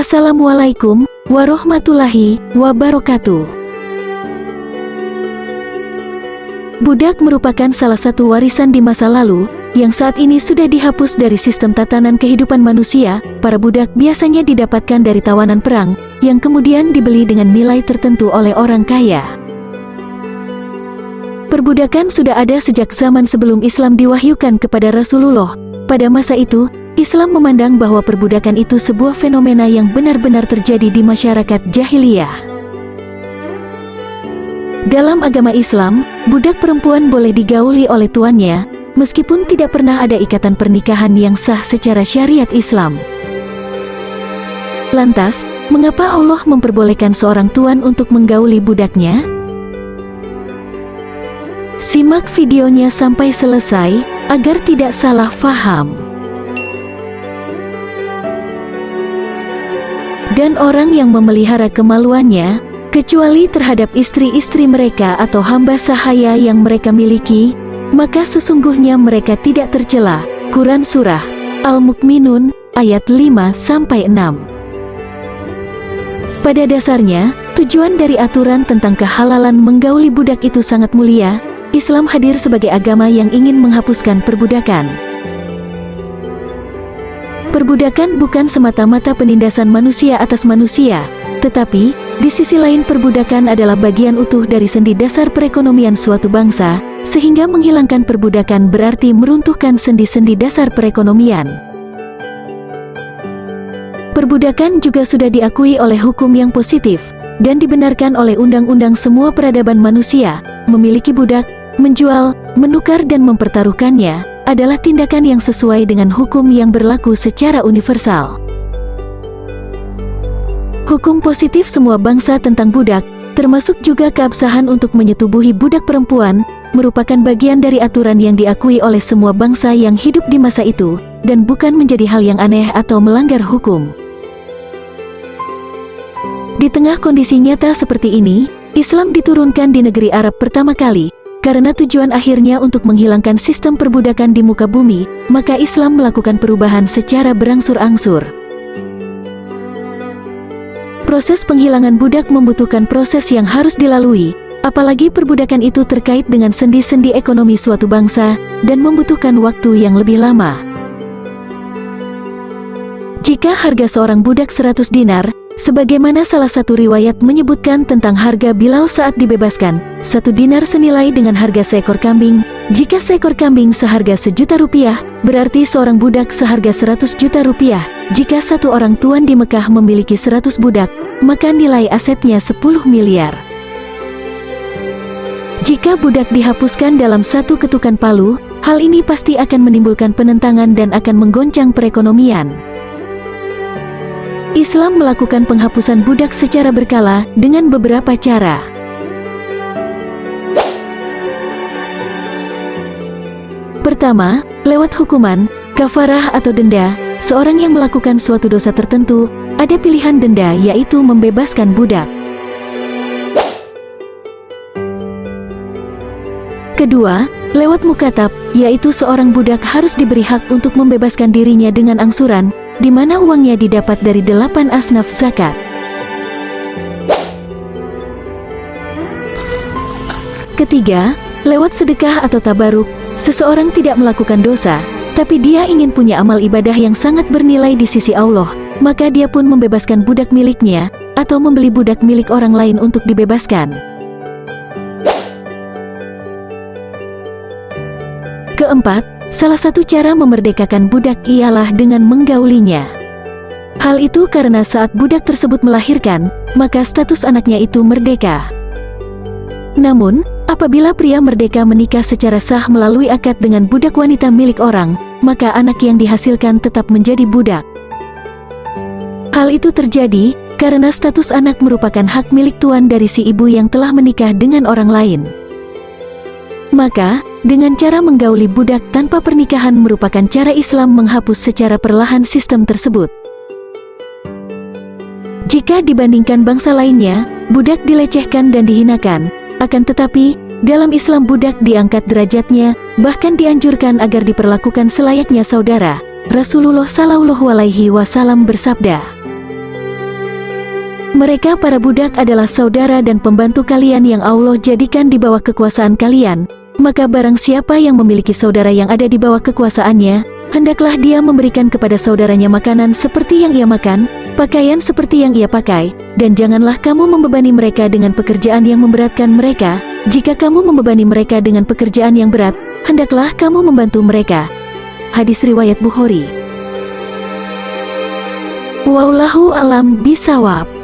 Assalamualaikum warahmatullahi wabarakatuh. Budak merupakan salah satu warisan di masa lalu, yang saat ini sudah dihapus dari sistem tatanan kehidupan manusia. Para budak biasanya didapatkan dari tawanan perang, yang kemudian dibeli dengan nilai tertentu oleh orang kaya. Perbudakan sudah ada sejak zaman sebelum Islam diwahyukan kepada Rasulullah. Pada masa itu, Islam memandang bahwa perbudakan itu sebuah fenomena yang benar-benar terjadi di masyarakat jahiliyah. Dalam agama Islam, budak perempuan boleh digauli oleh tuannya, meskipun tidak pernah ada ikatan pernikahan yang sah secara syariat Islam. Lantas, mengapa Allah memperbolehkan seorang tuan untuk menggauli budaknya? Simak videonya sampai selesai, agar tidak salah faham. Dan orang yang memelihara kemaluannya, kecuali terhadap istri-istri mereka atau hamba sahaya yang mereka miliki, maka sesungguhnya mereka tidak tercela. Quran Surah Al-Mu'minun, ayat 5-6. Pada dasarnya, tujuan dari aturan tentang kehalalan menggauli budak itu sangat mulia. Islam hadir sebagai agama yang ingin menghapuskan perbudakan. Perbudakan bukan semata-mata penindasan manusia atas manusia, tetapi, di sisi lain perbudakan adalah bagian utuh dari sendi dasar perekonomian suatu bangsa, sehingga menghilangkan perbudakan berarti meruntuhkan sendi-sendi dasar perekonomian. Perbudakan juga sudah diakui oleh hukum yang positif, dan dibenarkan oleh undang-undang semua peradaban manusia. Memiliki budak, menjual, menukar dan mempertaruhkannya, adalah tindakan yang sesuai dengan hukum yang berlaku secara universal. Hukum positif semua bangsa tentang budak, termasuk juga keabsahan untuk menyetubuhi budak perempuan, merupakan bagian dari aturan yang diakui oleh semua bangsa yang hidup di masa itu, dan bukan menjadi hal yang aneh atau melanggar hukum. Di tengah kondisi nyata seperti ini, Islam diturunkan di negeri Arab pertama kali. Karena tujuan akhirnya untuk menghilangkan sistem perbudakan di muka bumi, maka Islam melakukan perubahan secara berangsur-angsur. Proses penghilangan budak membutuhkan proses yang harus dilalui, apalagi perbudakan itu terkait dengan sendi-sendi ekonomi suatu bangsa, dan membutuhkan waktu yang lebih lama. Jika harga seorang budak 100 dinar, sebagaimana salah satu riwayat menyebutkan tentang harga Bilal saat dibebaskan, 1 dinar senilai dengan harga seekor kambing. Jika seekor kambing seharga 1.000.000 rupiah, berarti seorang budak seharga 100 juta rupiah. Jika satu orang tuan di Mekah memiliki 100 budak, maka nilai asetnya 10 miliar. Jika budak dihapuskan dalam satu ketukan palu, hal ini pasti akan menimbulkan penentangan dan akan menggoncang perekonomian. Islam melakukan penghapusan budak secara berkala dengan beberapa cara. Pertama, lewat hukuman, kafarah atau denda. Seorang yang melakukan suatu dosa tertentu, ada pilihan denda yaitu membebaskan budak. Kedua, lewat mukatab, yaitu seorang budak harus diberi hak untuk membebaskan dirinya dengan angsuran, di mana uangnya didapat dari 8 asnaf zakat. Ketiga, lewat sedekah atau tabaruk. Seseorang tidak melakukan dosa, tapi dia ingin punya amal ibadah yang sangat bernilai di sisi Allah, maka dia pun membebaskan budak miliknya, atau membeli budak milik orang lain untuk dibebaskan. Keempat, salah satu cara memerdekakan budak ialah dengan menggaulinya. Hal itu karena saat budak tersebut melahirkan, maka status anaknya itu merdeka. Namun, apabila pria merdeka menikah secara sah melalui akad dengan budak wanita milik orang, maka anak yang dihasilkan tetap menjadi budak. Hal itu terjadi karena status anak merupakan hak milik tuan dari si ibu yang telah menikah dengan orang lain. Maka, dengan cara menggauli budak tanpa pernikahan merupakan cara Islam menghapus secara perlahan sistem tersebut. Jika dibandingkan bangsa lainnya, budak dilecehkan dan dihinakan. Akan tetapi, dalam Islam budak diangkat derajatnya, bahkan dianjurkan agar diperlakukan selayaknya saudara. Rasulullah Shallallahu Alaihi Wasallam bersabda, Mereka para budak adalah saudara dan pembantu kalian yang Allah jadikan di bawah kekuasaan kalian. Maka barang siapa yang memiliki saudara yang ada di bawah kekuasaannya, hendaklah dia memberikan kepada saudaranya makanan seperti yang ia makan, pakaian seperti yang ia pakai, dan janganlah kamu membebani mereka dengan pekerjaan yang memberatkan mereka. Jika kamu membebani mereka dengan pekerjaan yang berat, hendaklah kamu membantu mereka. Hadis riwayat Bukhari. Wallahu a'lam bishawab.